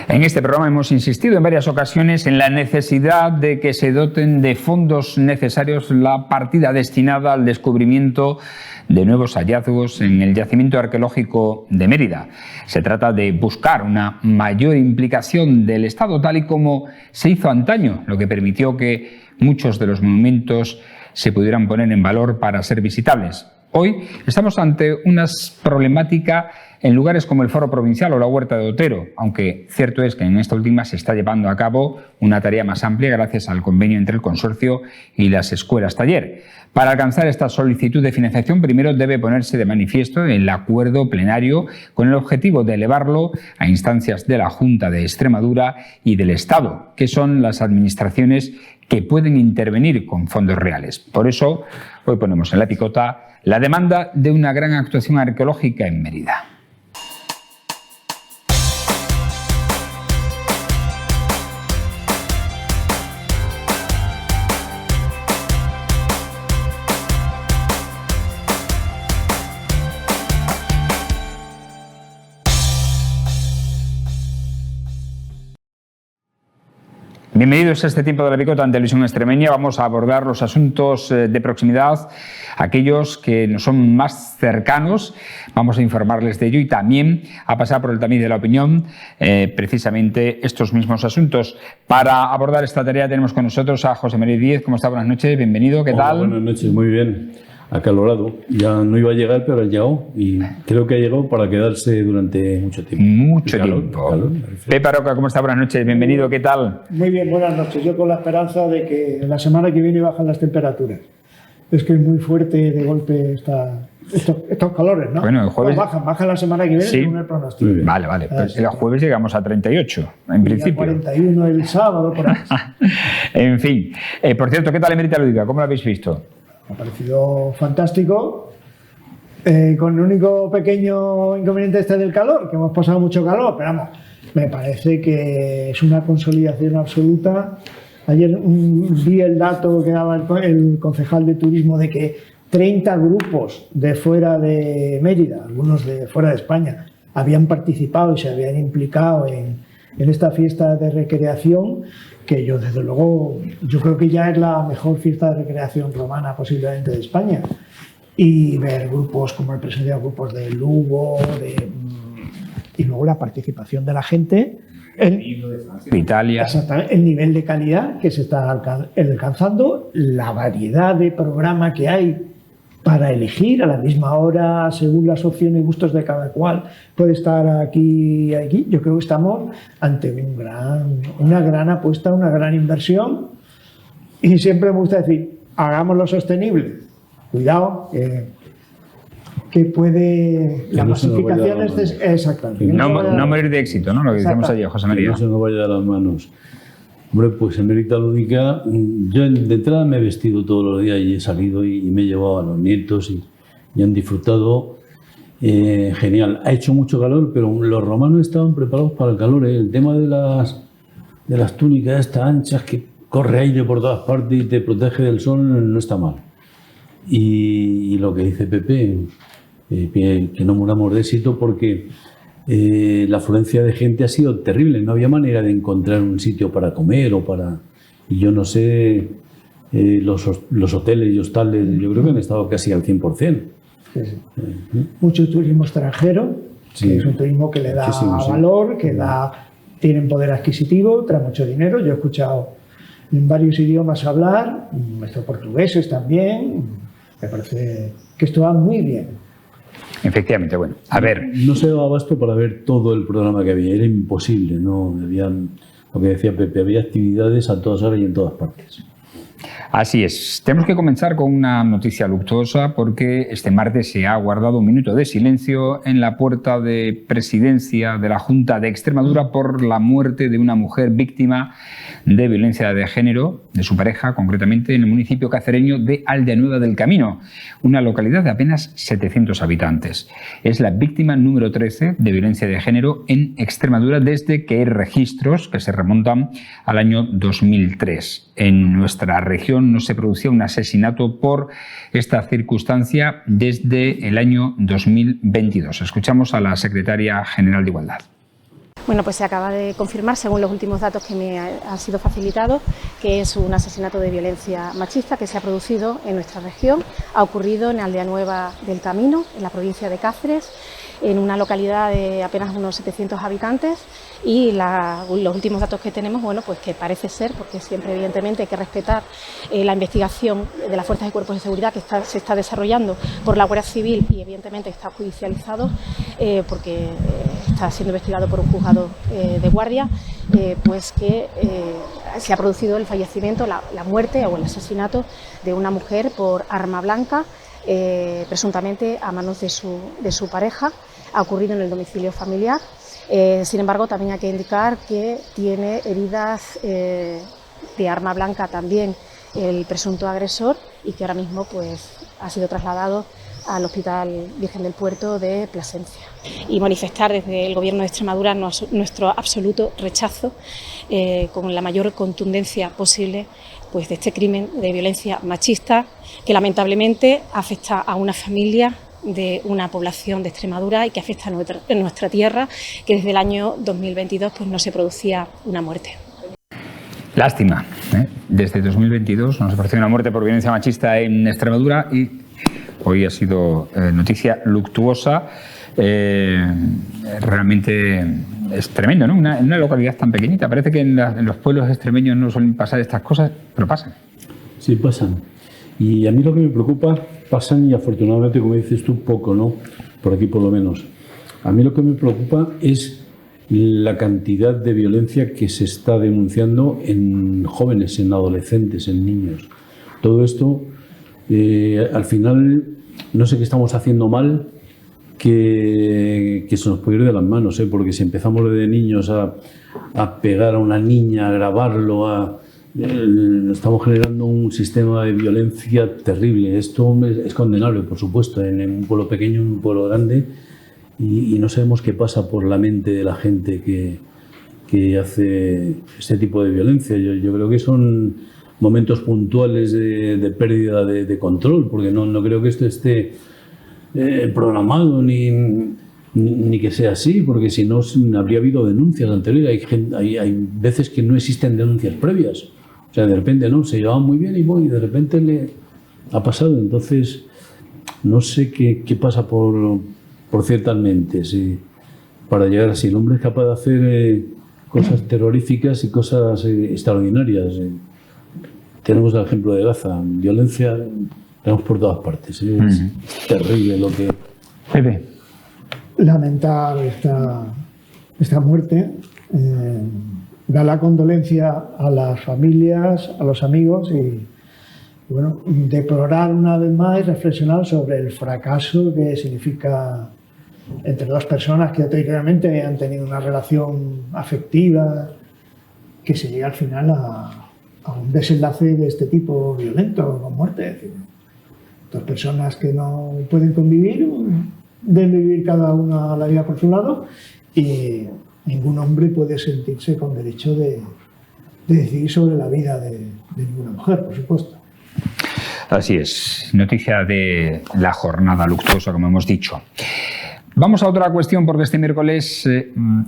En este programa hemos insistido en varias ocasiones en la necesidad de que se doten de fondos necesarios la partida destinada al descubrimiento de nuevos hallazgos en el yacimiento arqueológico de Mérida. Se trata de buscar una mayor implicación del Estado, tal y como se hizo antaño, lo que permitió que muchos de los monumentos se pudieran poner en valor para ser visitables. Hoy estamos ante una problemática en lugares como el Foro Provincial o la Huerta de Otero, aunque cierto es que en esta última se está llevando a cabo una tarea más amplia gracias al convenio entre el consorcio y las escuelas taller. Para alcanzar esta solicitud de financiación, primero debe ponerse de manifiesto el acuerdo plenario con el objetivo de elevarlo a instancias de la Junta de Extremadura y del Estado, que son las administraciones que pueden intervenir con fondos reales. Por eso, hoy ponemos en la picota la demanda de una gran actuación arqueológica en Mérida. Bienvenidos a este tiempo de la picota en Televisión Extremeña. Vamos a abordar los asuntos de proximidad, aquellos que nos son más cercanos. Vamos a informarles de ello y también a pasar por el tamiz de la opinión precisamente estos mismos asuntos. Para abordar esta tarea tenemos con nosotros a José María Díez. ¿Cómo está? Buenas noches, bienvenido. ¿Qué tal? Buenas noches, muy bien. Acalorado. Ya no iba a llegar, pero ha llegado y creo que ha llegado para quedarse durante mucho tiempo. Mucho tiempo. Pepe Aroca, ¿cómo está? Buenas noches, bienvenido. ¿Qué tal? Muy bien, buenas noches. Yo con la esperanza de que la semana que viene bajan las temperaturas. Es que es muy fuerte de golpe estos calores, ¿no? Bueno, el jueves... bajan la semana que viene, sí, según el pronóstico. Vale. Pues el jueves llegamos a 38, en principio. 41 el sábado, por ahí. En fin. Por cierto, ¿qué tal Emerita Lúdica? ¿Cómo lo habéis visto? Me ha parecido fantástico, con el único pequeño inconveniente del calor, que hemos pasado mucho calor, pero vamos, me parece que es una consolidación absoluta. Ayer vi el dato que daba el concejal de turismo de que 30 grupos de fuera de Mérida, algunos de fuera de España, habían participado y se habían implicado en esta fiesta de recreación, que yo desde luego, yo creo que ya es la mejor fiesta de recreación romana posiblemente de España. Y ver grupos como el presencia de grupos de Lugo, y luego la participación de la gente, de Italia. Exactamente, el nivel de calidad que se está alcanzando, la variedad de programa que hay para elegir a la misma hora, según las opciones y gustos de cada cual, puede estar aquí y aquí. Yo creo que estamos ante una gran apuesta, una gran inversión. Y siempre me gusta decir, hagámoslo sostenible. Cuidado, que puede... La masificación es... Exactamente. No morir de éxito, ¿no? Lo que decíamos ayer, José María. Que no se nos vaya de las manos. Hombre, pues en Emerita Lúdica, yo de entrada me he vestido todos los días y he salido y me he llevado a los nietos y han disfrutado. Genial. Ha hecho mucho calor, pero los romanos estaban preparados para el calor. El tema de las túnicas estas anchas que corre aire por todas partes y te protege del sol no está mal. Y lo que dice Pepe, que no muramos de éxito porque... la afluencia de gente ha sido terrible, no había manera de encontrar un sitio para comer o para... Y yo no sé, los hoteles y hostales, yo creo que han estado casi al 100%. Sí. Mucho turismo extranjero, sí, que es un turismo que le da valor, que tienen poder adquisitivo, trae mucho dinero. Yo he escuchado en varios idiomas hablar, estos portugueses también. Me parece que esto va muy bien. Efectivamente, bueno, a ver. No se daba abasto para ver todo el programa que había, era imposible, ¿no? Había, lo que decía Pepe, había actividades a todas horas y en todas partes. Así es. Tenemos que comenzar con una noticia luctuosa porque este martes se ha guardado un minuto de silencio en la puerta de presidencia de la Junta de Extremadura por la muerte de una mujer víctima de violencia de género, de su pareja, concretamente en el municipio cacereño de Aldeanueva del Camino, una localidad de apenas 700 habitantes. Es la víctima número 13 de violencia de género en Extremadura desde que hay registros que se remontan al año 2003. En nuestra región no se producía un asesinato por esta circunstancia desde el año 2022. Escuchamos a la secretaria general de Igualdad. Bueno, pues se acaba de confirmar, según los últimos datos que me han sido facilitados, que es un asesinato de violencia machista que se ha producido en nuestra región. Ha ocurrido en Aldea Nueva del Camino, en la provincia de Cáceres, en una localidad de apenas unos 700 habitantes, y los últimos datos que tenemos, bueno, pues que parece ser, porque siempre evidentemente hay que respetar la investigación de las fuerzas y cuerpos de seguridad que se está desarrollando por la Guardia Civil, y evidentemente está judicializado porque está siendo investigado por un juzgado de guardia, pues que se ha producido el fallecimiento, la muerte o el asesinato de una mujer por arma blanca, presuntamente a manos de su pareja. Ha ocurrido en el domicilio familiar. Sin embargo, también hay que indicar que tiene heridas de arma blanca también el presunto agresor, y que ahora mismo pues ha sido trasladado al Hospital Virgen del Puerto de Plasencia. Y manifestar desde el Gobierno de Extremadura nuestro absoluto rechazo con la mayor contundencia posible pues de este crimen de violencia machista que lamentablemente afecta a una familia de una población de Extremadura y que afecta a nuestra tierra, que desde el año 2022 pues no se producía una muerte. Lástima, desde 2022 no se produce una muerte por violencia machista en Extremadura, y hoy ha sido noticia luctuosa. Realmente es tremendo, ¿no? En una localidad tan pequeñita. Parece que en los pueblos extremeños no suelen pasar estas cosas, pero pasan. Sí, pasan. Y a mí lo que me preocupa, pasan, y afortunadamente, como dices tú, poco, ¿no? Por aquí por lo menos. A mí lo que me preocupa es la cantidad de violencia que se está denunciando en jóvenes, en adolescentes, en niños. Todo esto, al final, no sé qué estamos haciendo mal, que se nos puede ir de las manos, porque si empezamos desde niños a pegar a una niña, a grabarlo, estamos generando un sistema de violencia terrible. Esto es condenable, por supuesto, en un pueblo pequeño, en un pueblo grande, y no sabemos qué pasa por la mente de la gente que hace este tipo de violencia. Yo creo que son momentos puntuales de pérdida de control, porque no creo que esto esté programado ni que sea así, porque si no habría habido denuncias anteriores. Hay veces que no existen denuncias previas. O sea, de repente no, se llevaban muy bien y de repente le ha pasado. Entonces, no sé qué pasa por ciertas mentes para llegar así. El hombre es capaz de hacer cosas terroríficas y cosas extraordinarias. Tenemos el ejemplo de Gaza, violencia tenemos por todas partes. Es terrible lo que... Pepe. Lamentar esta muerte, dar la condolencia a las familias, a los amigos, y bueno, deplorar una vez más y reflexionar sobre el fracaso que significa entre dos personas que anteriormente han tenido una relación afectiva, que se llega al final a un desenlace de este tipo violento, con muerte. Es decir, dos personas que no pueden convivir, deben vivir cada una la vida por su lado, y ningún hombre puede sentirse con derecho de decidir sobre la vida de ninguna mujer, por supuesto. Así es, noticia de la jornada luctuosa, como hemos dicho. Vamos a otra cuestión, porque este miércoles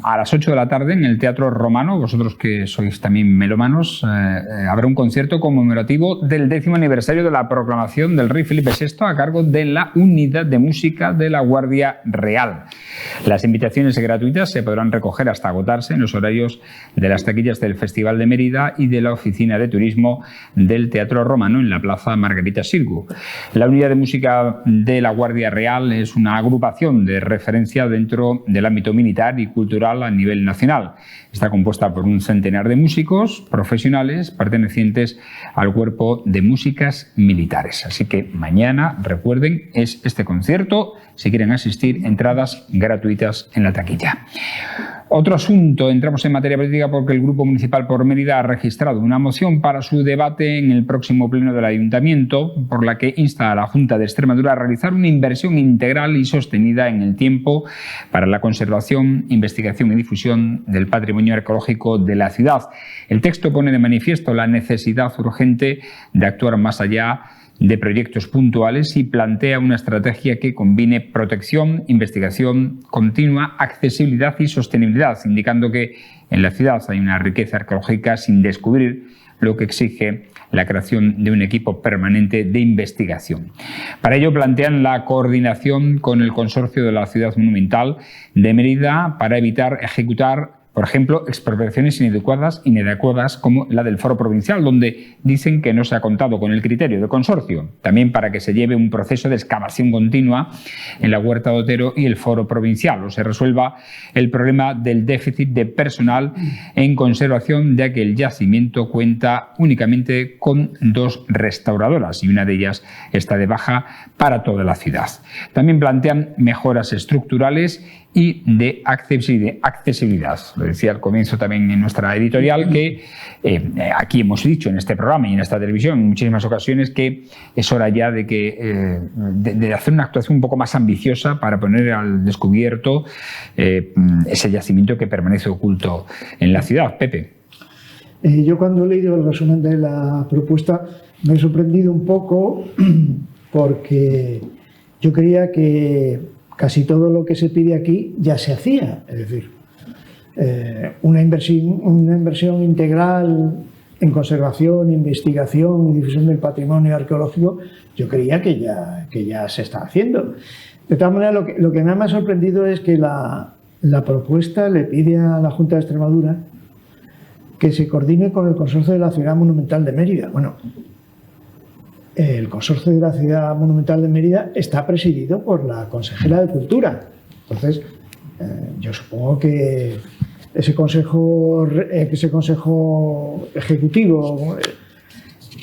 a las 8 de la tarde en el Teatro Romano, vosotros que sois también melómanos, habrá un concierto conmemorativo del 10º aniversario de la proclamación del rey Felipe VI a cargo de la Unidad de Música de la Guardia Real. Las invitaciones gratuitas se podrán recoger hasta agotarse en los horarios de las taquillas del Festival de Mérida y de la Oficina de Turismo del Teatro Romano en la Plaza Margarita Xirgu. La Unidad de Música de la Guardia Real es una agrupación de referencia dentro del ámbito militar y cultural a nivel nacional. Está compuesta por un centenar de músicos profesionales pertenecientes al Cuerpo de Músicas Militares. Así que mañana, recuerden, es este concierto. Si quieren asistir, entradas gratuitas en la taquilla. Otro asunto, entramos en materia política porque el Grupo Municipal por Mérida ha registrado una moción para su debate en el próximo pleno del Ayuntamiento, por la que insta a la Junta de Extremadura a realizar una inversión integral y sostenida en el tiempo para la conservación, investigación y difusión del patrimonio arqueológico de la ciudad. El texto pone de manifiesto la necesidad urgente de actuar más allá de proyectos puntuales y plantea una estrategia que combine protección, investigación continua, accesibilidad y sostenibilidad, indicando que en la ciudad hay una riqueza arqueológica sin descubrir, lo que exige la creación de un equipo permanente de investigación. Para ello plantean la coordinación con el Consorcio de la Ciudad Monumental de Mérida para evitar ejecutar, por ejemplo, expropiaciones inadecuadas como la del Foro Provincial, donde dicen que no se ha contado con el criterio de consorcio. También para que se lleve un proceso de excavación continua en la Huerta de Otero y el Foro Provincial, o se resuelva el problema del déficit de personal en conservación, ya que el yacimiento cuenta únicamente con 2 restauradoras y una de ellas está de baja para toda la ciudad. También plantean mejoras estructurales y de accesibilidad. Lo decía al comienzo también en nuestra editorial, que aquí hemos dicho en este programa y en esta televisión en muchísimas ocasiones que es hora ya de hacer una actuación un poco más ambiciosa para poner al descubierto ese yacimiento que permanece oculto en la ciudad. Pepe. Yo cuando he leído el resumen de la propuesta me he sorprendido un poco porque yo creía que casi todo lo que se pide aquí ya se hacía, es decir, una inversión integral en conservación, investigación y difusión del patrimonio arqueológico, yo creía que ya se está haciendo. De todas maneras, lo que más me ha sorprendido es que la propuesta le pide a la Junta de Extremadura que se coordine con el Consorcio de la Ciudad Monumental de Mérida. Bueno, el Consorcio de la Ciudad Monumental de Mérida está presidido por la consejera de Cultura. Entonces, yo supongo que ese consejo ejecutivo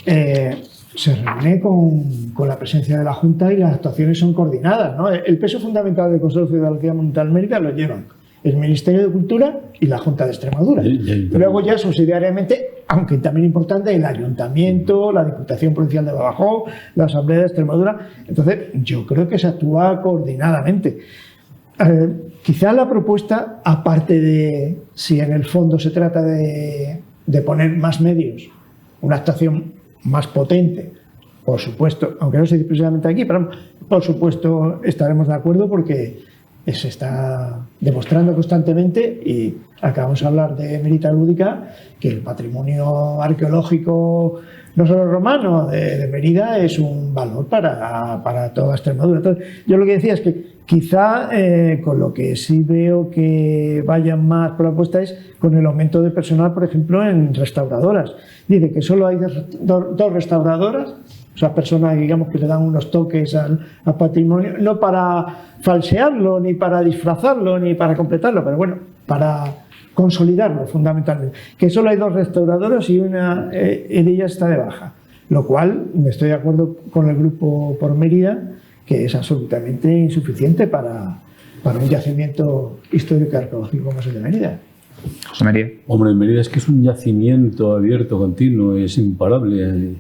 se reúne con la presencia de la Junta y las actuaciones son coordinadas, ¿no? El peso fundamental del Consorcio de la Ciudad Monumental de Mérida lo llevan el Ministerio de Cultura y la Junta de Extremadura. Luego ya subsidiariamente, aunque también importante, el Ayuntamiento, la Diputación Provincial de Badajoz, la Asamblea de Extremadura. Entonces, yo creo que se actúa coordinadamente. Quizá la propuesta, aparte de si en el fondo se trata de poner más medios, una actuación más potente, por supuesto, aunque no se dice precisamente aquí, pero por supuesto estaremos de acuerdo porque se está demostrando constantemente, y acabamos de hablar de Mérida Lúdica, que el patrimonio arqueológico, no solo romano, de Mérida es un valor para toda Extremadura. Entonces, yo lo que decía es que quizá con lo que sí veo que vayan más por la apuesta es con el aumento de personal, por ejemplo, en restauradoras. Dice que solo hay dos restauradoras, o sea, personas, digamos, que le dan unos toques al patrimonio, no para falsearlo, ni para disfrazarlo, ni para completarlo, pero bueno, para consolidarlo fundamentalmente. Que solo hay 2 restauradoras y una de ellas está de baja, lo cual me estoy de acuerdo con el grupo por Mérida, que es absolutamente insuficiente para un yacimiento histórico arqueológico como es el de Mérida. José María. Hombre, en Mérida es que es un yacimiento abierto, continuo, es imparable.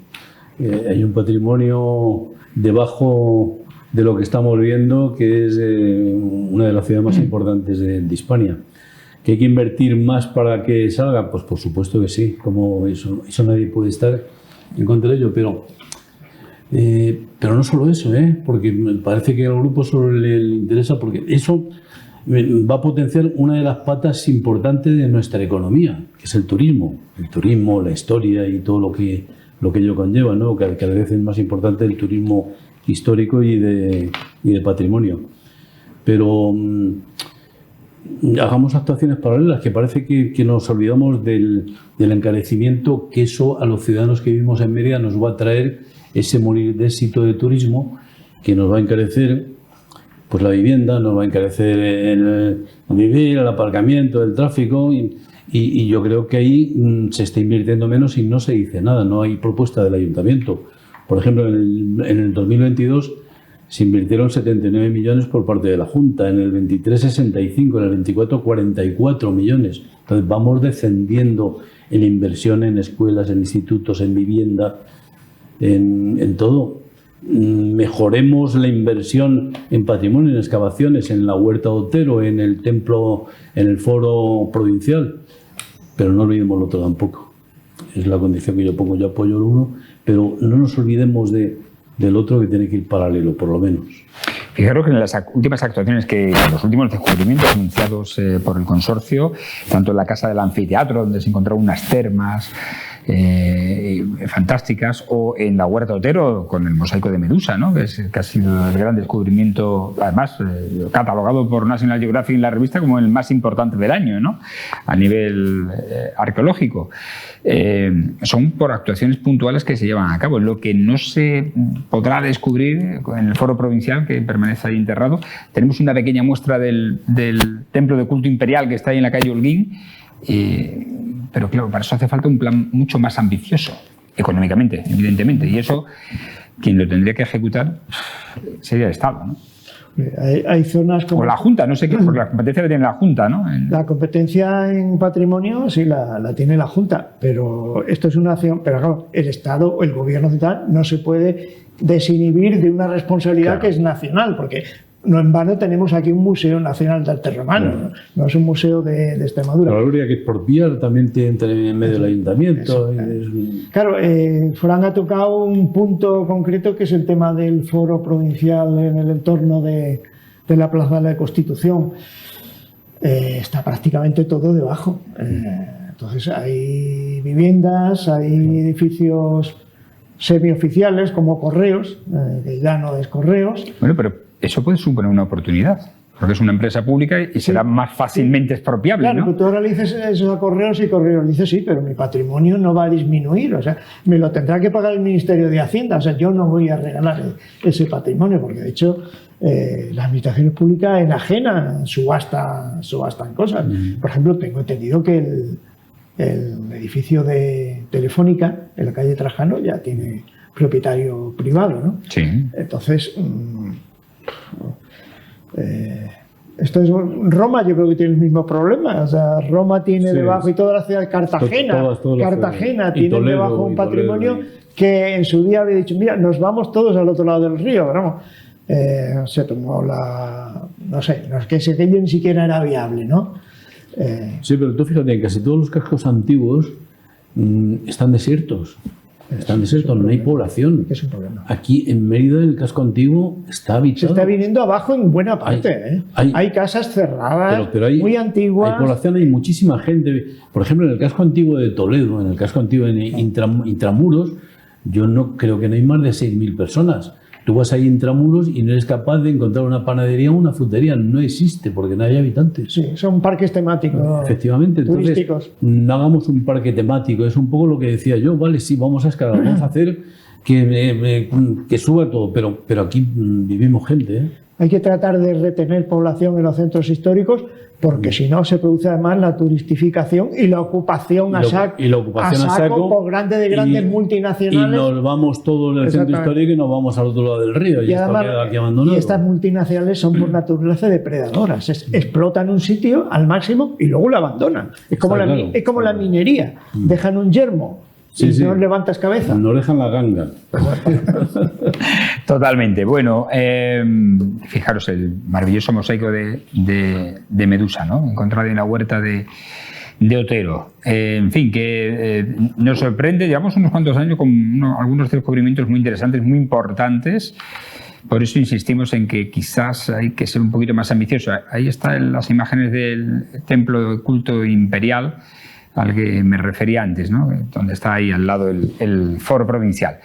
Hay un patrimonio debajo de lo que estamos viendo, que es una de las ciudades más importantes de Hispania. ¿Que hay que invertir más para que salga? Pues por supuesto que sí, como eso nadie puede estar en contra de ello, pero no solo eso, porque me parece que al grupo solo le interesa, porque eso va a potenciar una de las patas importantes de nuestra economía, que es el turismo, la historia y todo lo que ello conlleva, ¿no? Que cada vez es más importante el turismo histórico y de patrimonio. Pero hagamos actuaciones paralelas, que parece que nos olvidamos del encarecimiento que eso a los ciudadanos que vivimos en Mérida nos va a traer, ese morir de éxito de turismo, que nos va a encarecer pues la vivienda, nos va a encarecer el vivir, el aparcamiento, el tráfico, y yo creo que ahí se está invirtiendo menos y no se dice nada, no hay propuesta del ayuntamiento. Por ejemplo, en el 2022 se invirtieron 79 millones por parte de la Junta, en el 23 65, en el 24 44 millones. Entonces vamos descendiendo en inversión en escuelas, en institutos, en vivienda, en todo. Mejoremos la inversión en patrimonio, en excavaciones, en la Huerta de Otero, en el templo, en el Foro Provincial, pero no olvidemos lo otro tampoco. Es la condición que yo pongo. Yo apoyo el uno, pero no nos olvidemos de del otro que tiene que ir paralelo, por lo menos. Fijaros que en las últimas actuaciones, los últimos descubrimientos anunciados por el consorcio, tanto en la Casa del Anfiteatro, donde se encontraron unas termas fantásticas, o en la Huerta Otero con el mosaico de Medusa, ¿no? que ha sido el gran descubrimiento, además catalogado por National Geographic en la revista como el más importante del año, ¿no? A nivel arqueológico. Son por actuaciones puntuales que se llevan a cabo. Lo que no se podrá descubrir en el foro provincial, que permanece ahí enterrado, tenemos una pequeña muestra del templo de culto imperial que está ahí en la calle Holguín. Pero claro, para eso hace falta un plan mucho más ambicioso, económicamente, evidentemente, y eso quien lo tendría que ejecutar sería el Estado, ¿no? Hay zonas como... O la Junta, no sé qué, porque la competencia la tiene la Junta, ¿no? La competencia en patrimonio sí la tiene la Junta, pero esto es una acción, pero claro, el Estado o el Gobierno central no se puede desinhibir de una responsabilidad que es nacional, porque no en vano tenemos aquí un Museo Nacional de Arte Romano, no es un museo de Extremadura. La gloria que expropiar también tiene en medio del ayuntamiento. Claro, Fran ha tocado un punto concreto que es el tema del foro provincial en el entorno de la Plaza de la Constitución. Está prácticamente todo debajo. Entonces hay viviendas, hay edificios semioficiales como Correos, que ya no es Correos. Bueno, pero eso puede suponer una oportunidad, porque es una empresa pública y será más fácilmente expropiable, claro, ¿no? Claro, tú ahora le dices eso a Correos y Correos dice sí, pero mi patrimonio no va a disminuir, o sea, me lo tendrá que pagar el Ministerio de Hacienda, o sea, yo no voy a regalar ese patrimonio, porque de hecho las administraciones públicas enajenan, subastan cosas. Por ejemplo, tengo entendido que el edificio de Telefónica en la calle Trajano ya tiene propietario privado, ¿no? Sí. Entonces, esto es Roma, yo creo que tiene el mismo problema. O sea, Roma tiene debajo, y toda la ciudad de Cartagena, Cartagena tiene debajo un patrimonio que en su día había dicho, mira, nos vamos todos al otro lado del río, ¿no? Se tomó no sé, no es que aquello ni siquiera era viable, ¿no? Sí, pero tú fíjate, en casi todos los cascos antiguos están desiertos. Están desiertos, no hay población. Es un problema. Aquí en Mérida, el casco antiguo está habitado. Se está viniendo abajo en buena parte. Hay casas cerradas, pero hay, muy antiguas. Hay población, hay muchísima gente. Por ejemplo, en el casco antiguo de Toledo, en el casco antiguo en Intramuros, yo no creo que no hay más de 6.000 personas. Tú vas ahí intramuros y no eres capaz de encontrar una panadería o una frutería. No existe porque no hay habitantes. Sí, son parques temáticos. Efectivamente. Entonces, turísticos. No hagamos un parque temático. Es un poco lo que decía yo. Vale, sí, vamos a escalar, vamos a hacer que suba todo. Pero aquí vivimos gente, ¿eh? Hay que tratar de retener población en los centros históricos, porque si no se produce además la turistificación y la ocupación a saco por grandes multinacionales. Y nos vamos todos del centro histórico y nos vamos al otro lado del río. Y esto queda aquí abandonado. Y estas multinacionales son por naturaleza depredadoras. Explotan un sitio al máximo y luego lo abandonan. Es como la minería. Dejan un yermo. Sí, no levantas cabeza. No dejan la ganga. Totalmente. Bueno, fijaros el maravilloso mosaico de Medusa, ¿no? Encontrado en la huerta de Otero. En fin, que nos sorprende. Llevamos unos cuantos años con algunos descubrimientos muy interesantes, muy importantes. Por eso insistimos en que quizás hay que ser un poquito más ambicioso. Ahí están las imágenes del templo de culto imperial al que me refería antes, ¿no? Donde está ahí al lado el foro provincial.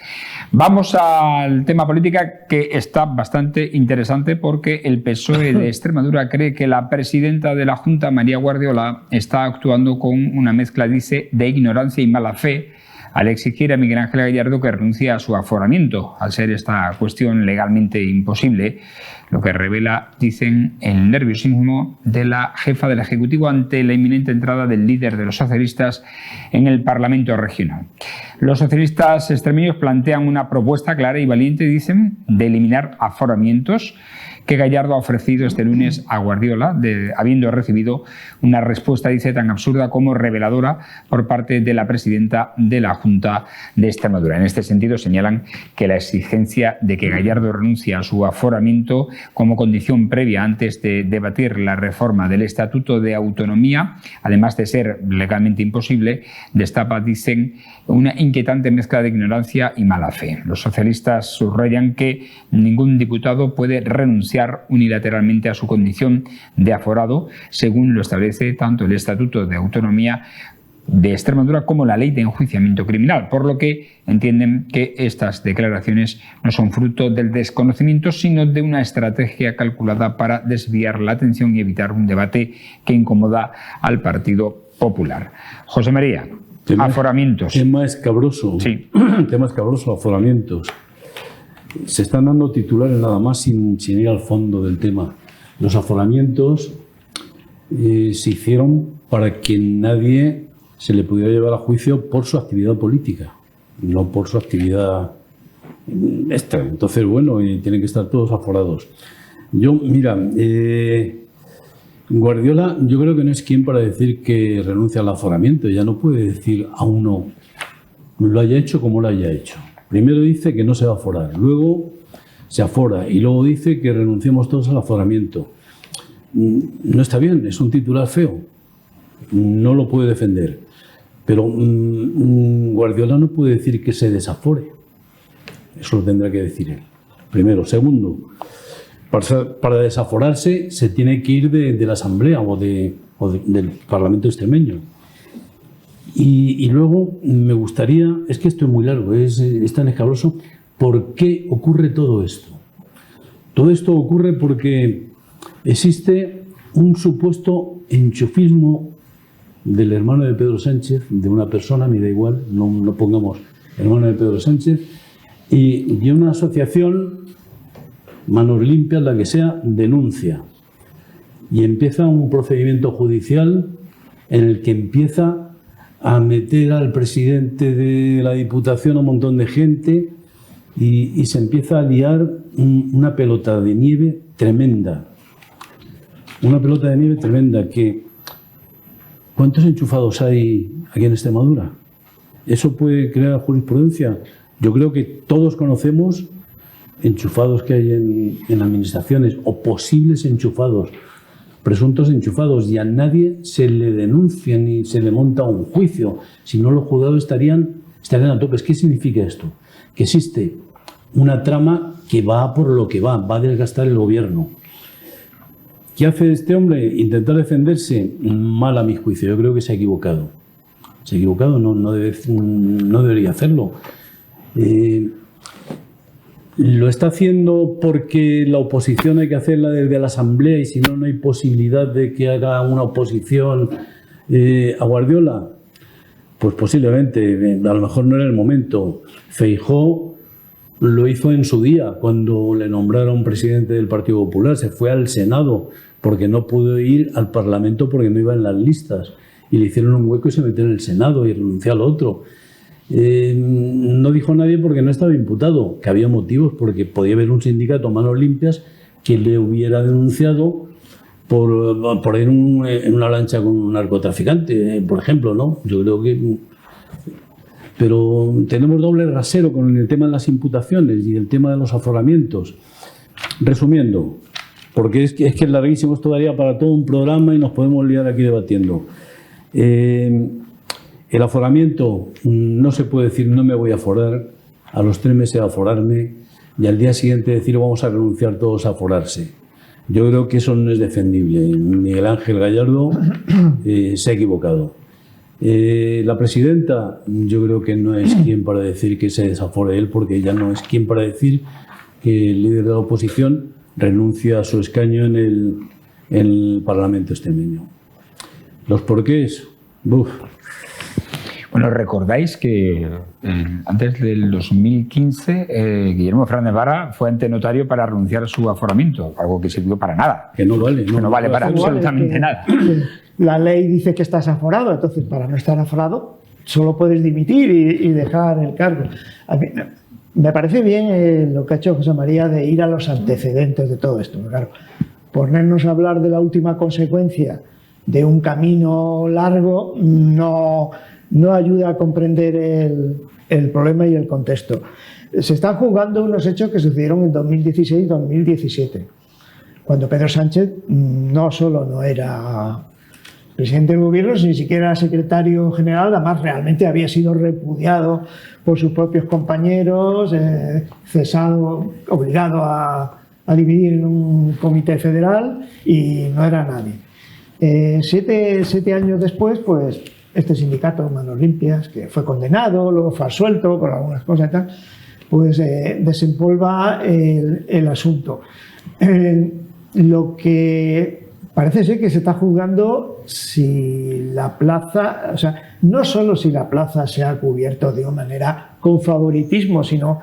Vamos al tema política, que está bastante interesante porque el PSOE de Extremadura cree que la presidenta de la Junta, María Guardiola, está actuando con una mezcla, dice, de ignorancia y mala fe al exigir a Miguel Ángel Gallardo que renuncie a su aforamiento, al ser esta cuestión legalmente imposible, lo que revela, dicen, el nerviosismo de la jefa del Ejecutivo ante la inminente entrada del líder de los socialistas en el Parlamento regional. Los socialistas extremeños plantean una propuesta clara y valiente, dicen, de eliminar aforamientos que Gallardo ha ofrecido este lunes a Guardiola, habiendo recibido una respuesta, dice, tan absurda como reveladora por parte de la presidenta de la Junta de Extremadura. En este sentido, señalan que la exigencia de que Gallardo renuncie a su aforamiento como condición previa antes de debatir la reforma del Estatuto de Autonomía, además de ser legalmente imposible, destapa, dicen, una inquietante mezcla de ignorancia y mala fe. Los socialistas subrayan que ningún diputado puede renunciar unilateralmente a su condición de aforado, según lo establece tanto el Estatuto de Autonomía de Extremadura como la Ley de Enjuiciamiento Criminal, por lo que entienden que estas declaraciones no son fruto del desconocimiento, sino de una estrategia calculada para desviar la atención y evitar un debate que incomoda al Partido Popular. José María, aforamientos. Tema escabroso. Sí. Tema escabroso, aforamientos. Se están dando titulares nada más sin ir al fondo del tema. Los aforamientos se hicieron para que nadie se le pudiera llevar a juicio por su actividad política, no por su actividad extra. Entonces, bueno, tienen que estar todos aforados. Mira, Guardiola yo creo que no es quien para decir que renuncia al aforamiento. Ya no puede decir a uno lo haya hecho como lo haya hecho. Primero dice que no se va a aforar, luego se afora y luego dice que renunciemos todos al aforamiento. No está bien, es un titular feo, no lo puede defender. Pero Guardiola no puede decir que se desafore. Eso lo tendrá que decir él. Primero. Segundo, para desaforarse se tiene que ir de la Asamblea o del Parlamento extremeño. Y luego me gustaría, es que esto es muy largo, es tan escabroso, ¿por qué ocurre todo esto? Todo esto ocurre porque existe un supuesto enchufismo del hermano de Pedro Sánchez, de una persona, me da igual, no pongamos hermano de Pedro Sánchez, y una asociación, Manos Limpias, la que sea, denuncia. Y empieza un procedimiento judicial en el que empieza a meter al presidente de la Diputación a un montón de gente y se empieza a liar una pelota de nieve tremenda. Una pelota de nieve tremenda que... ¿Cuántos enchufados hay aquí en Extremadura? ¿Eso puede crear jurisprudencia? Yo creo que todos conocemos enchufados que hay en administraciones o posibles enchufados, presuntos enchufados, y a nadie se le denuncia ni se le monta un juicio. Si no, los juzgados estarían a tope. ¿Qué significa esto? Que existe una trama que va por lo que va a desgastar el gobierno. ¿Qué hace este hombre? Intentar defenderse. Mal a mi juicio. Yo creo que se ha equivocado. Se ha equivocado, no debería hacerlo. Lo está haciendo porque la oposición hay que hacerla desde la Asamblea y si no, no hay posibilidad de que haga una oposición a Guardiola. Pues posiblemente, a lo mejor no era el momento. Feijóo lo hizo en su día, cuando le nombraron presidente del Partido Popular. Se fue al Senado porque no pudo ir al Parlamento porque no iba en las listas. Y le hicieron un hueco y se metió en el Senado y renunció al otro. No dijo nadie porque no estaba imputado, que había motivos, porque podía haber un sindicato Manos Limpias que le hubiera denunciado por ir en una lancha con un narcotraficante, por ejemplo, ¿no? Yo creo que... Pero tenemos doble rasero con el tema de las imputaciones y el tema de los aforamientos. Resumiendo, porque es que es larguísimo, esto daría para todo un programa y nos podemos liar aquí debatiendo. El aforamiento no se puede decir no me voy a aforar, a los 3 meses a aforarme y al día siguiente decir vamos a renunciar todos a aforarse. Yo creo que eso no es defendible. Miguel Ángel Gallardo se ha equivocado. La presidenta, yo creo que no es quien para decir que se desafore él, porque ella no es quien para decir que el líder de la oposición renuncia a su escaño en el Parlamento extremeño. ¿Los porqués? Uf. Bueno, recordáis que antes del 2015 Guillermo Fernández Vara fue ante notario para renunciar a su aforamiento, algo que sirvió para nada. Que no vale. No vale para absolutamente nada. La ley dice que estás aforado, entonces para no estar aforado solo puedes dimitir y dejar el cargo. Me parece bien lo que ha hecho José María de ir a los antecedentes de todo esto. Claro, ponernos a hablar de la última consecuencia de un camino largo no ayuda a comprender el problema y el contexto. Se están juzgando unos hechos que sucedieron en 2016 y 2017, cuando Pedro Sánchez no solo no era presidente del gobierno, ni siquiera secretario general, además realmente había sido repudiado por sus propios compañeros, cesado, obligado a dividir en un comité federal y no era nadie. 7 años después, pues este sindicato, Manos Limpias, que fue condenado, luego fue absuelto por algunas cosas y tal, pues desempolva el asunto. Lo que parece ser que se está juzgando si la plaza, o sea, no solo si la plaza se ha cubierto de una manera con favoritismo, sino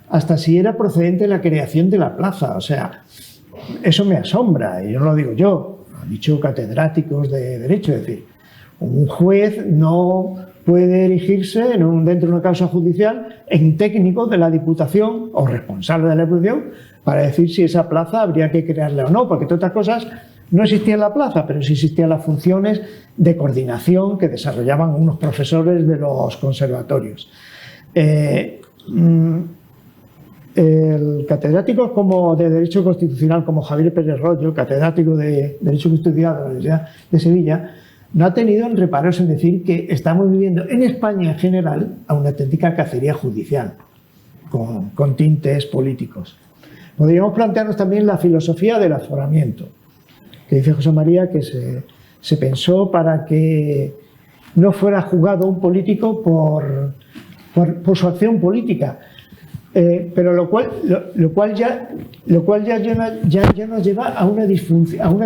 hasta si era procedente la creación de la plaza. O sea, eso me asombra, y no lo digo yo, lo han dicho catedráticos de Derecho. Es decir, un juez no puede erigirse dentro de una causa judicial en técnico de la Diputación o responsable de la Diputación para decir si esa plaza habría que crearla o no, porque entre otras cosas no existía la plaza, pero sí existían las funciones de coordinación que desarrollaban unos profesores de los conservatorios. Catedráticos como de Derecho Constitucional, como Javier Pérez Royo, catedrático de Derecho Constitucional de la Universidad de Sevilla, no ha tenido reparos en decir que estamos viviendo en España en general a una auténtica cacería judicial, con tintes políticos. Podríamos plantearnos también la filosofía del aforamiento, que dice José María que se pensó para que no fuera juzgado un político por su acción política. Pero lo cual ya nos lleva a una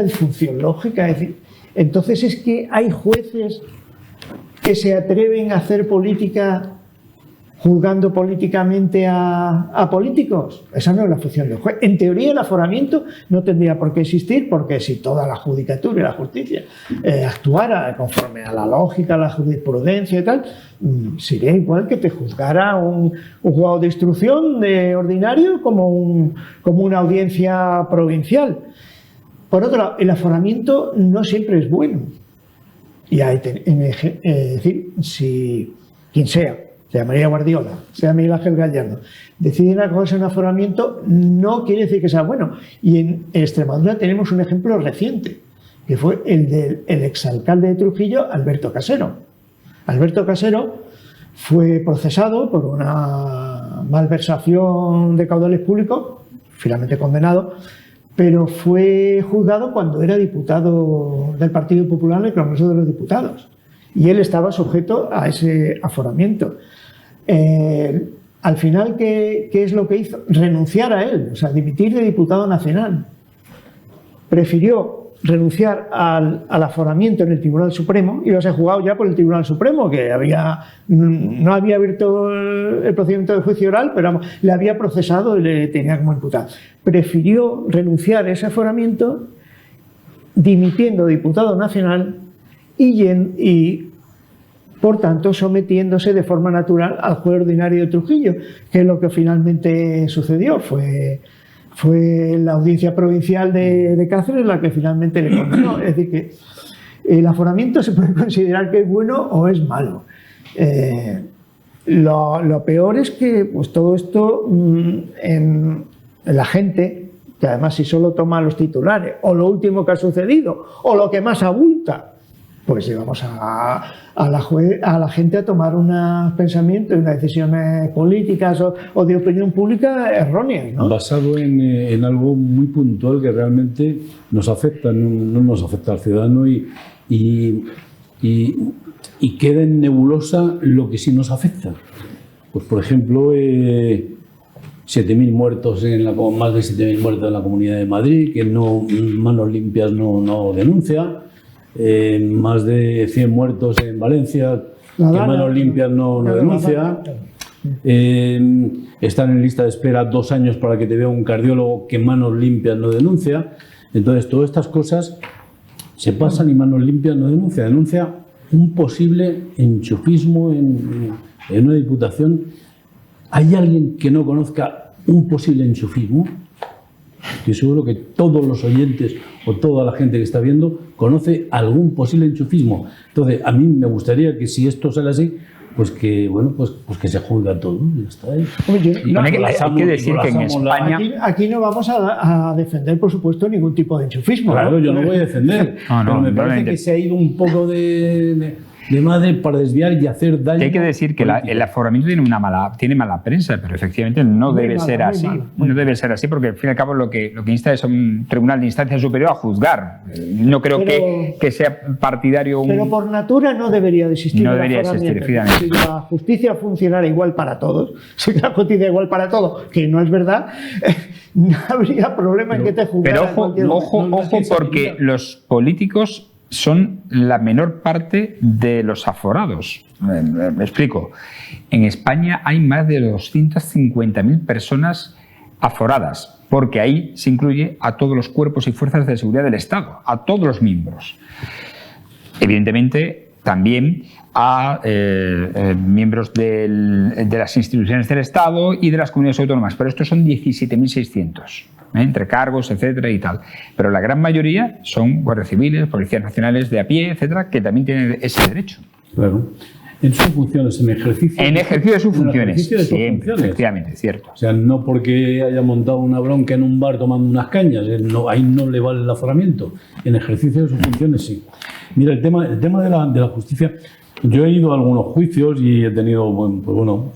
disfunción lógica. Es decir, entonces es que hay jueces que se atreven a hacer política juzgando políticamente a políticos. Esa no es la función del juez. En teoría el aforamiento no tendría por qué existir, porque si toda la judicatura y la justicia actuara conforme a la lógica, la jurisprudencia y tal, sería igual que te juzgara un juzgado de instrucción de ordinario como una audiencia provincial. Por otro lado, el aforamiento no siempre es bueno. Y hay decir, si quien sea María Guardiola, sea Miguel Ángel Gallardo, deciden acogerse a un aforamiento, no quiere decir que sea bueno. Y en Extremadura tenemos un ejemplo reciente, que fue el del exalcalde de Trujillo, Alberto Casero. Alberto Casero fue procesado por una malversación de caudales públicos, finalmente condenado, pero fue juzgado cuando era diputado del Partido Popular en el Congreso de los Diputados. Y él estaba sujeto a ese aforamiento. Al final, ¿qué es lo que hizo? Renunciar a él, o sea, dimitir de diputado nacional. Prefirió renunciar al aforamiento en el Tribunal Supremo, iba a ser juzgado ya por el Tribunal Supremo, que no había abierto el procedimiento de juicio oral, pero le había procesado y le tenía como imputado. Prefirió renunciar a ese aforamiento, dimitiendo de diputado nacional y por tanto sometiéndose de forma natural al juez ordinario de Trujillo, que es lo que finalmente sucedió. Fue la audiencia provincial de Cáceres la que finalmente le condenó. Es decir, que el aforamiento se puede considerar que es bueno o es malo. Lo peor es que pues, todo esto en la gente, que además si solo toma los titulares o lo último que ha sucedido o lo que más abulta, pues llevamos a la gente a tomar unos pensamientos y unas decisiones políticas o de opinión pública erróneas, ¿no? Basado en algo muy puntual que realmente nos afecta, no nos afecta al ciudadano y queda en nebulosa lo que sí nos afecta. Pues por ejemplo, 7.000 muertos más de 7.000 muertos en la Comunidad de Madrid, que Manos Limpias no denuncia. Más de 100 muertos en Valencia, que Manos Limpias no denuncia. Están en lista de espera 2 años para que te vea un cardiólogo, que Manos Limpias no denuncia. Entonces, todas estas cosas se pasan y Manos Limpias no denuncia. Denuncia un posible enchufismo en una diputación ¿Hay alguien que no conozca un posible enchufismo? Estoy seguro que todos los oyentes o toda la gente que está viendo conoce algún posible enchufismo. Entonces, a mí me gustaría que si esto sale así, pues que, bueno, pues que se juzga todo. Ya está ahí. Hay que decir que en España... Aquí no vamos a defender, por supuesto, ningún tipo de enchufismo. Claro, ¿no? yo no voy a defender. Pero me parece que se ha ido un poco de madre para desviar y hacer daño. Hay que decir que el aforamiento tiene mala prensa, pero efectivamente no debe ser así. No debe ser así porque al fin y al cabo lo que insta es a un tribunal de instancia superior a juzgar. No creo que sea partidario... Pero por natura no debería de existir. No debería existir, efectivamente. Si la justicia funcionara igual para todos, si la justicia igual para todos, que no es verdad, no habría problema en que te juzgaran. Pero ojo, porque los políticos son la menor parte de los aforados. Me explico. En España hay más de 250.000 personas aforadas, porque ahí se incluye a todos los cuerpos y fuerzas de seguridad del Estado, a todos los miembros. Evidentemente, también a miembros de las instituciones del Estado y de las comunidades autónomas, pero estos son 17.600. Entre cargos, etcétera y tal. Pero la gran mayoría son guardias civiles, policías nacionales de a pie, etcétera, que también tienen ese derecho. Claro. En sus funciones, en ejercicio. En ejercicio de sus funciones. Siempre, efectivamente, cierto. O sea, no porque haya montado una bronca en un bar tomando unas cañas, ahí no le vale el aforamiento. En ejercicio de sus funciones, sí. Mira, el tema de la justicia. Yo he ido a algunos juicios y he tenido,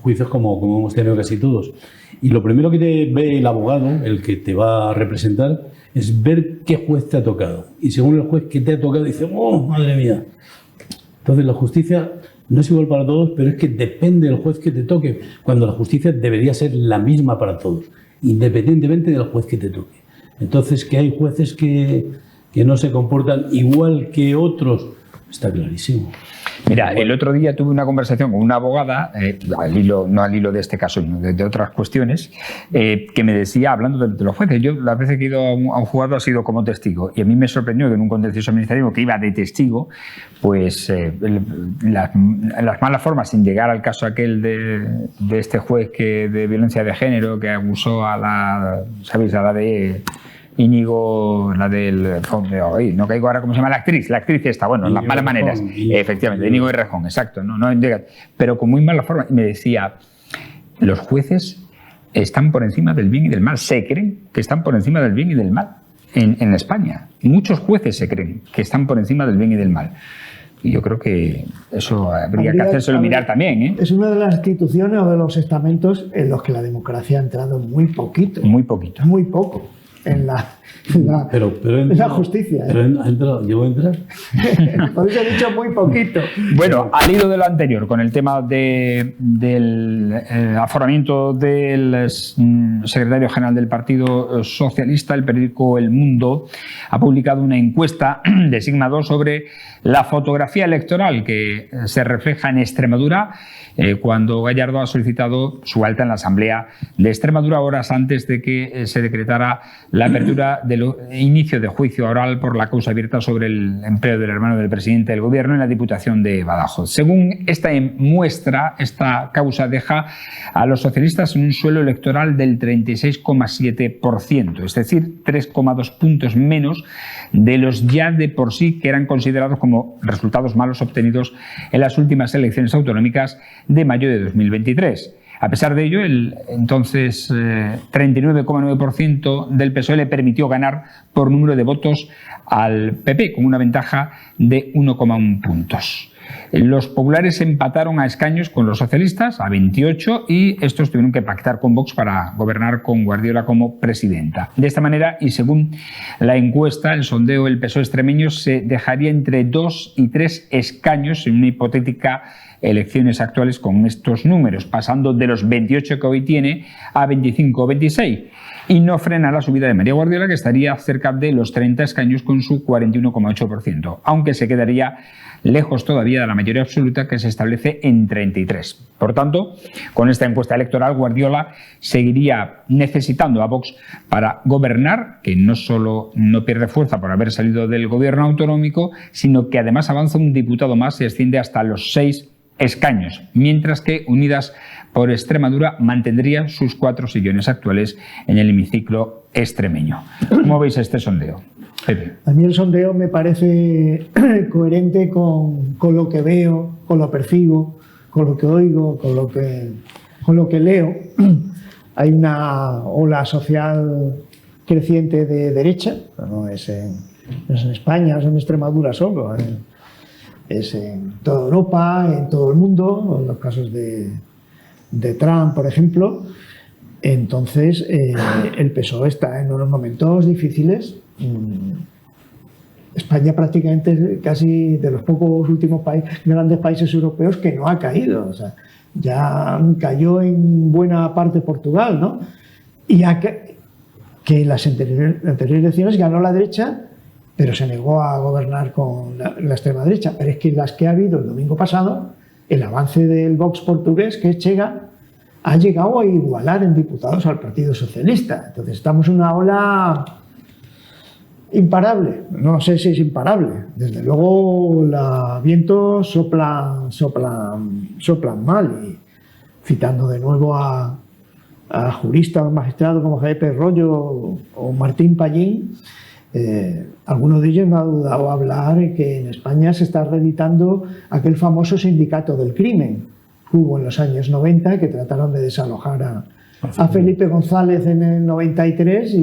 juicios como hemos tenido casi todos. Y lo primero que te ve el abogado, el que te va a representar, es ver qué juez te ha tocado. Y según el juez que te ha tocado, dice, ¡oh, madre mía! Entonces la justicia no es igual para todos, pero es que depende del juez que te toque, cuando la justicia debería ser la misma para todos, independientemente del juez que te toque. Entonces, que hay jueces que no se comportan igual que otros, está clarísimo. Mira, el otro día tuve una conversación con una abogada, no al hilo de este caso, sino de otras cuestiones, que me decía, hablando de los jueces, yo las veces que he ido a un juzgado ha sido como testigo, y a mí me sorprendió que en un contencioso administrativo que iba de testigo, pues las malas formas, sin llegar al caso aquel de este juez de violencia de género que abusó a la de Íñigo, la del... no caigo ahora cómo se llama la actriz esta, bueno, las malas maneras, efectivamente, Íñigo Errejón, exacto, no llega, pero con muy mala forma. Y me decía, los jueces están por encima del bien y del mal, se creen que están por encima del bien y del mal en España. Muchos jueces se creen que están por encima del bien y del mal. Y yo creo que eso habría que hacérselo mirar también, ¿eh? Es una de las instituciones o de los estamentos en los que la democracia ha entrado muy poquito. Muy poquito. Muy poco. En la justicia. Pero ¿llegó a entrar? Por eso he dicho muy poquito. Bueno, al hilo de lo anterior, con el tema del aforamiento del secretario general del Partido Socialista, el periódico El Mundo ha publicado una encuesta de Sigma 2 sobre la fotografía electoral que se refleja en Extremadura cuando Gallardo ha solicitado su alta en la Asamblea de Extremadura horas antes de que se decretara la apertura del inicio de juicio oral por la causa abierta sobre el empleo del hermano del presidente del gobierno en la Diputación de Badajoz. Según esta muestra, esta causa deja a los socialistas en un suelo electoral del 36,7%, es decir, 3,2 puntos menos de los ya de por sí que eran considerados como resultados malos obtenidos en las últimas elecciones autonómicas de mayo de 2023. A pesar de ello, el entonces 39,9% del PSOE le permitió ganar por número de votos al PP, con una ventaja de 1,1 puntos. Los populares empataron a escaños con los socialistas, a 28, y estos tuvieron que pactar con Vox para gobernar con Guardiola como presidenta. De esta manera, y según la encuesta, el sondeo, el PSOE extremeño se dejaría entre 2 y 3 escaños en una hipotética elecciones actuales con estos números, pasando de los 28 que hoy tiene a 25 o 26. Y no frena la subida de María Guardiola, que estaría cerca de los 30 escaños con su 41,8%, aunque se quedaría lejos todavía de la mayoría absoluta, que se establece en 33. Por tanto, con esta encuesta electoral, Guardiola seguiría necesitando a Vox para gobernar, que no solo no pierde fuerza por haber salido del gobierno autonómico, sino que además avanza un diputado más y asciende hasta los 6 escaños, mientras que Unidas por Extremadura mantendría sus 4 sillones actuales en el hemiciclo extremeño. ¿Cómo veis este sondeo, Pepe? A mí el sondeo me parece coherente con lo que veo, con lo percibo, con lo que oigo, con lo que leo. Hay una ola social creciente de derecha, no es en España, no es en Extremadura solo, es en toda Europa, en todo el mundo, en los casos de Trump, por ejemplo. Entonces, el PSOE está en unos momentos difíciles. España prácticamente es casi de los pocos últimos grandes países europeos que no ha caído. O sea, ya cayó en buena parte Portugal, ¿no? Y que en las anteriores elecciones ganó la derecha, pero se negó a gobernar con la extrema derecha. Pero es que las que ha habido el domingo pasado, el avance del Vox portugués, que es Chega, ha llegado a igualar en diputados al Partido Socialista. Entonces estamos en una ola imparable. No sé si es imparable. Desde luego los vientos soplan mal. Y citando de nuevo a juristas o magistrados como Javier Pérez Royo o Martín Pallín, alguno de ellos me ha dudado hablar que en España se está reeditando aquel famoso sindicato del crimen que hubo en los años 90, que trataron de desalojar a Felipe González en el 93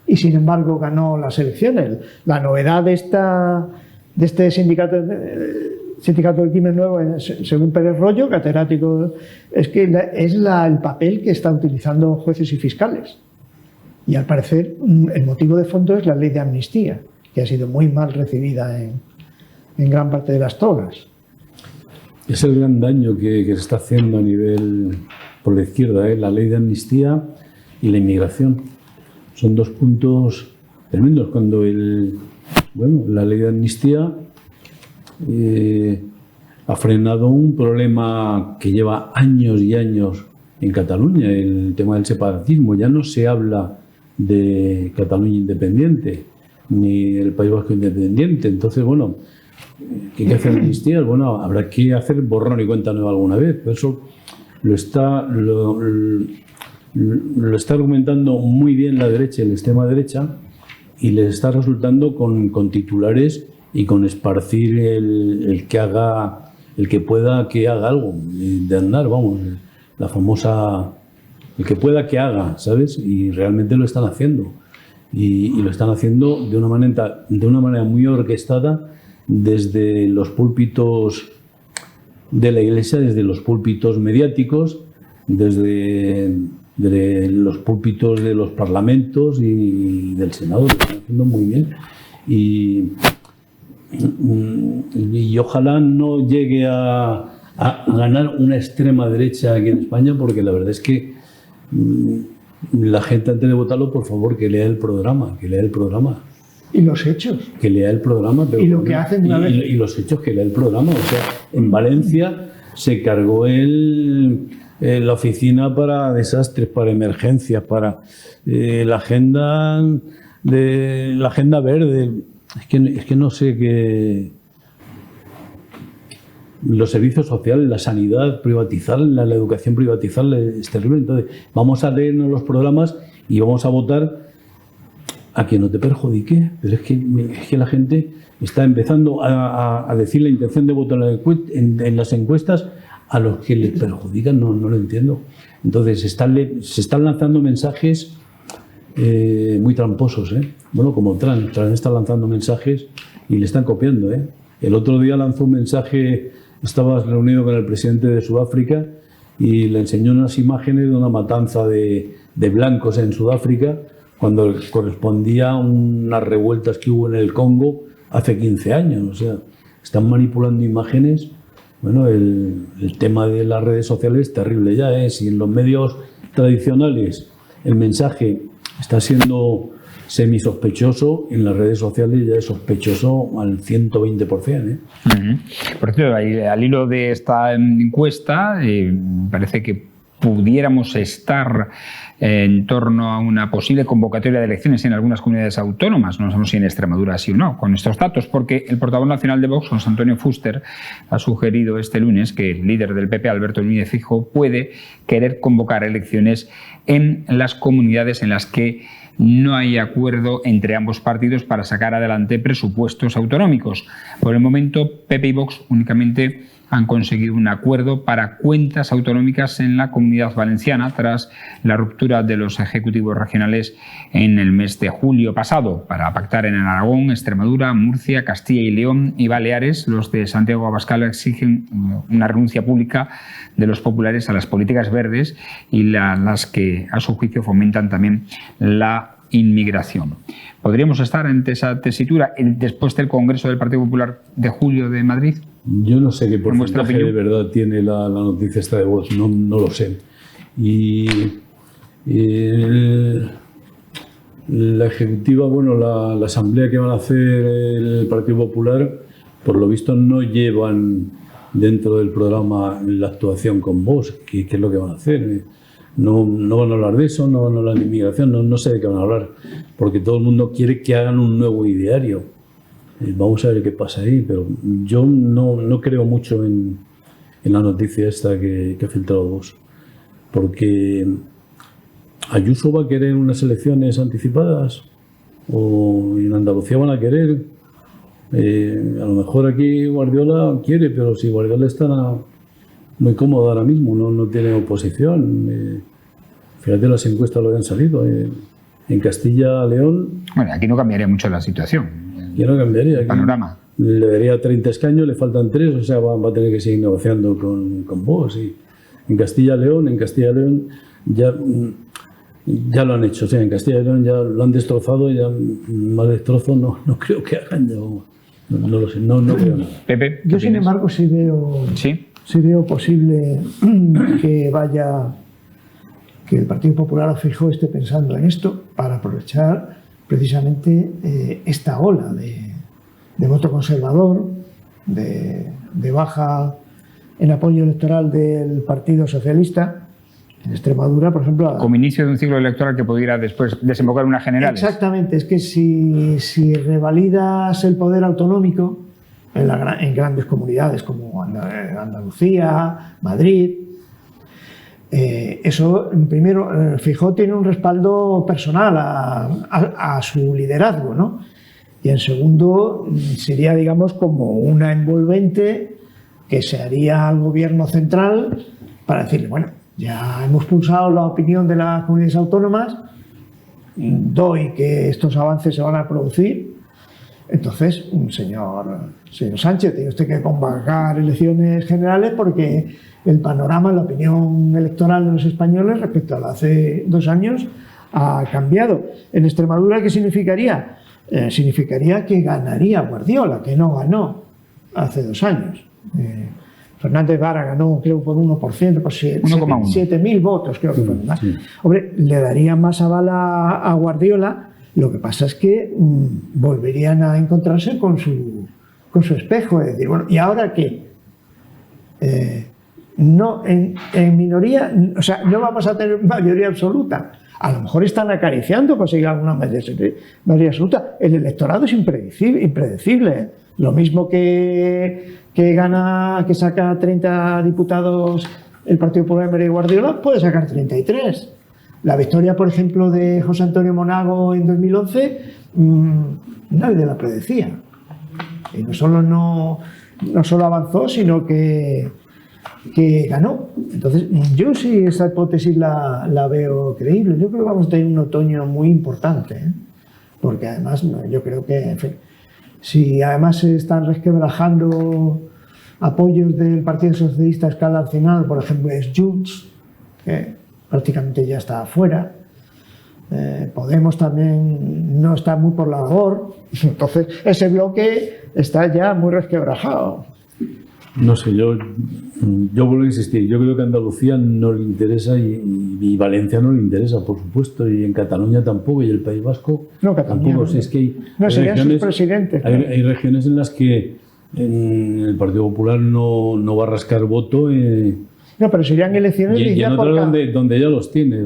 y sin embargo ganó las elecciones. La novedad de este sindicato del crimen nuevo, según Pérez Royo, catedrático, es que es el papel que están utilizando jueces y fiscales. Y al parecer el motivo de fondo es la ley de amnistía, que ha sido muy mal recibida en gran parte de las togas. Es el gran daño que se está haciendo a nivel por la izquierda, la ley de amnistía y la inmigración. Son dos puntos tremendos. Cuando la ley de amnistía ha frenado un problema que lleva años y años en Cataluña, el tema del separatismo. Ya no se habla de Cataluña independiente ni del País Vasco independiente. Entonces, bueno, ¿qué hay que hacer amnistías? Bueno, habrá que hacer borrón y cuenta nueva alguna vez. Pero eso lo está argumentando muy bien la derecha y la extrema derecha, y les está resultando con titulares y con esparcir el que pueda que haga algo de andar, vamos, la famosa el que pueda que haga, ¿sabes? Y realmente lo están haciendo, y lo están haciendo de una manera muy orquestada desde los púlpitos de la Iglesia, desde los púlpitos mediáticos, desde los púlpitos de los parlamentos y del Senado. Lo están haciendo muy bien, y ojalá no llegue a ganar una extrema derecha aquí en España, porque la verdad es que la gente, antes de votarlo, por favor, que lea el programa, Y los hechos. Que lea el programa. Pero y lo que hacen una vez. Y los hechos, que lea el programa. O sea, en Valencia se cargó la oficina para desastres, para emergencias, para la agenda verde. Es que no sé qué. Los servicios sociales, la sanidad, privatizarla, la educación, privatizarla, es terrible. Entonces, vamos a leernos los programas y vamos a votar a que no te perjudique. Pero es que la gente está empezando a decir la intención de votar en las encuestas a los que les perjudican. No lo entiendo. Entonces, se están lanzando mensajes muy tramposos. Bueno, como Trump está lanzando mensajes y le están copiando. El otro día lanzó un mensaje. Estaba reunido con el presidente de Sudáfrica y le enseñó unas imágenes de una matanza de blancos en Sudáfrica, cuando correspondía a unas revueltas que hubo en el Congo hace 15 años. O sea, están manipulando imágenes. Bueno, el tema de las redes sociales es terrible ya. Si en los medios tradicionales el mensaje está siendo semisospechoso, en las redes sociales ya es sospechoso al 120%. Por cierto, al hilo de esta encuesta, parece que pudiéramos estar en torno a una posible convocatoria de elecciones en algunas comunidades autónomas, no sabemos si en Extremadura sí o no, con estos datos, porque el portavoz nacional de Vox, José Antonio Fuster, ha sugerido este lunes que el líder del PP, Alberto Núñez Feijóo, puede querer convocar elecciones en las comunidades en las que no hay acuerdo entre ambos partidos para sacar adelante presupuestos autonómicos. Por el momento, PP y Vox únicamente han conseguido un acuerdo para cuentas autonómicas en la Comunidad Valenciana tras la ruptura de los ejecutivos regionales en el mes de julio pasado. Para pactar en Aragón, Extremadura, Murcia, Castilla y León y Baleares, los de Santiago Abascal exigen una renuncia pública de los populares a las políticas verdes y las que, a su juicio, fomentan también la inmigración. ¿Podríamos estar ante esa tesitura después del Congreso del Partido Popular de julio de Madrid? Yo no sé qué porcentaje de verdad tiene la noticia esta de Vox, no lo sé. Y la ejecutiva, bueno, la asamblea que van a hacer el Partido Popular, por lo visto no llevan dentro del programa la actuación con Vox. ¿Qué es lo que van a hacer? No van a hablar de eso, no van a hablar de inmigración, no sé de qué van a hablar, porque todo el mundo quiere que hagan un nuevo ideario. Vamos a ver qué pasa ahí, pero yo no creo mucho en la noticia esta que ha filtrado Vox, porque Ayuso va a querer unas elecciones anticipadas, o en Andalucía van a querer. A lo mejor aquí Guardiola quiere, pero si Guardiola está muy cómodo ahora mismo, no tiene oposición. Fíjate las encuestas lo que han salido. En Castilla-León... Bueno, aquí no cambiaría mucho la situación. Ya no cambiaría. El panorama. Le daría 30 escaños, le faltan 3, o sea, va a tener que seguir negociando con Vox. Y en Castilla-León ya lo han hecho. O sea, en Castilla-León ya lo han destrozado, ya más destrozo no creo que hagan. No lo sé, no creo nada. Pepe, yo, sin embargo, sí veo posible que el Partido Popular o Feijóo esté pensando en esto para aprovechar precisamente esta ola de voto conservador, de baja en apoyo electoral del Partido Socialista en Extremadura, por ejemplo. Como inicio de un ciclo electoral que pudiera después desembocar en unas generales. Exactamente, es que si revalidas el poder autonómico en grandes comunidades como Andalucía, Madrid, eso, primero, Feijóo tiene un respaldo personal a su liderazgo, ¿no? Y en segundo, sería, digamos, como una envolvente que se haría al gobierno central para decirle, bueno, ya hemos pulsado la opinión de las comunidades autónomas, doy que estos avances se van a producir, entonces, señor Sánchez, tiene usted que convocar elecciones generales porque el panorama, la opinión electoral de los españoles respecto a hace 2 años ha cambiado. En Extremadura, ¿qué significaría? Significaría que ganaría Guardiola, que no ganó hace 2 años. Fernández Vara ganó, creo, por 1%, por 7.000 votos, creo que fue más. Sí. Hombre, le daría más aval a Guardiola. Lo que pasa es que volverían a encontrarse con su espejo, es decir, bueno, ¿y ahora qué? No, en minoría, o sea, no vamos a tener mayoría absoluta. A lo mejor están acariciando conseguir alguna mayoría absoluta. El electorado es impredecible. Lo mismo que saca 30 diputados el Partido Popular y Guardiola, puede sacar 33. La victoria, por ejemplo, de José Antonio Monago en 2011, nadie la predecía. Y no solo avanzó, sino que ganó. Entonces, yo sí esa hipótesis la veo creíble. Yo creo que vamos a tener un otoño muy importante, ¿eh? Porque además, yo creo que, en fin, si además se están resquebrajando apoyos del Partido Socialista a escala nacional, por ejemplo, es Junts, que prácticamente ya está afuera. Podemos también no está muy por la labor. Entonces, ese bloque está ya muy resquebrajado. No sé, yo vuelvo a insistir. Yo creo que a Andalucía no le interesa y Valencia no le interesa, por supuesto, y en Cataluña tampoco, y el País Vasco tampoco. Si es que hay serían regiones, sus presidentes. Hay regiones en las que el Partido Popular no va a rascar voto No, pero serían elecciones Y en dirigidas por otros cada... donde ya los tiene.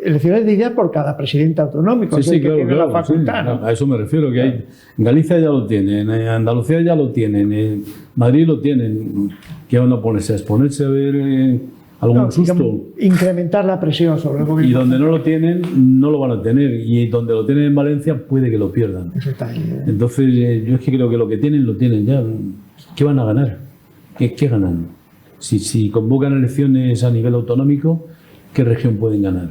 Elecciones dirigidas por cada presidente autonómico. Sí, es el sí, que claro, tiene la claro, facultad, sí. ¿no? A eso me refiero, que hay, en Galicia ya lo tienen, en Andalucía ya lo tienen, en Madrid lo tienen. ¿Qué van a ponerse? ¿A exponerse a ver algún No, susto? digamos, incrementar la presión sobre el gobierno. Y donde no lo tienen, no lo van a tener. Y donde lo tienen en Valencia, puede que lo pierdan. Eso está ahí, ¿eh? Entonces, yo es que creo que lo que tienen, lo tienen ya. ¿Qué van a ganar? ¿Qué ganan? Si convocan elecciones a nivel autonómico, ¿qué región pueden ganar?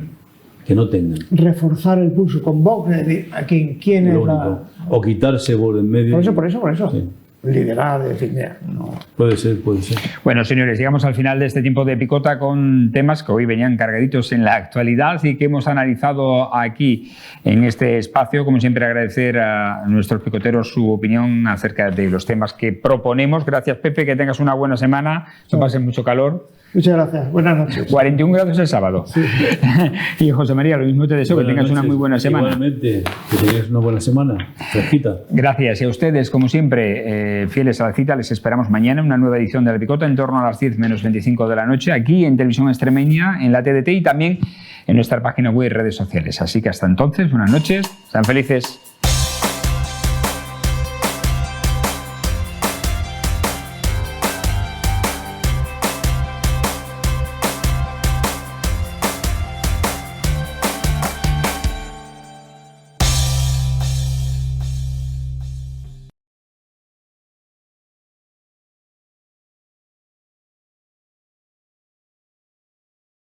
Que no tengan. Reforzar el pulso con Vox, es decir, a quién Lo es la... único. O quitarse por en medio. Por eso. Sí. Liderar, es decir, mira, no... Puede ser, puede ser. Bueno, señores, llegamos al final de este tiempo de picota con temas que hoy venían cargaditos en la actualidad y que hemos analizado aquí en este espacio. Como siempre, agradecer a nuestros picoteros su opinión acerca de los temas que proponemos. Gracias, Pepe, que tengas una buena semana, no pases mucho calor. Muchas gracias, buenas noches. 41 grados el sábado. Sí. Y José María, lo mismo te deseo, Buenas que tengas noches. una muy buena semana. Igualmente, que tengáis una buena semana, fresquita. Gracias. Y a ustedes, como siempre, fieles a la cita, les esperamos mañana en una nueva edición de La Picota en torno a las 10 menos 25 de la noche, aquí en Televisión Extremeña, en la TDT y también en nuestra página web y redes sociales. Así que hasta entonces, buenas noches, sean felices.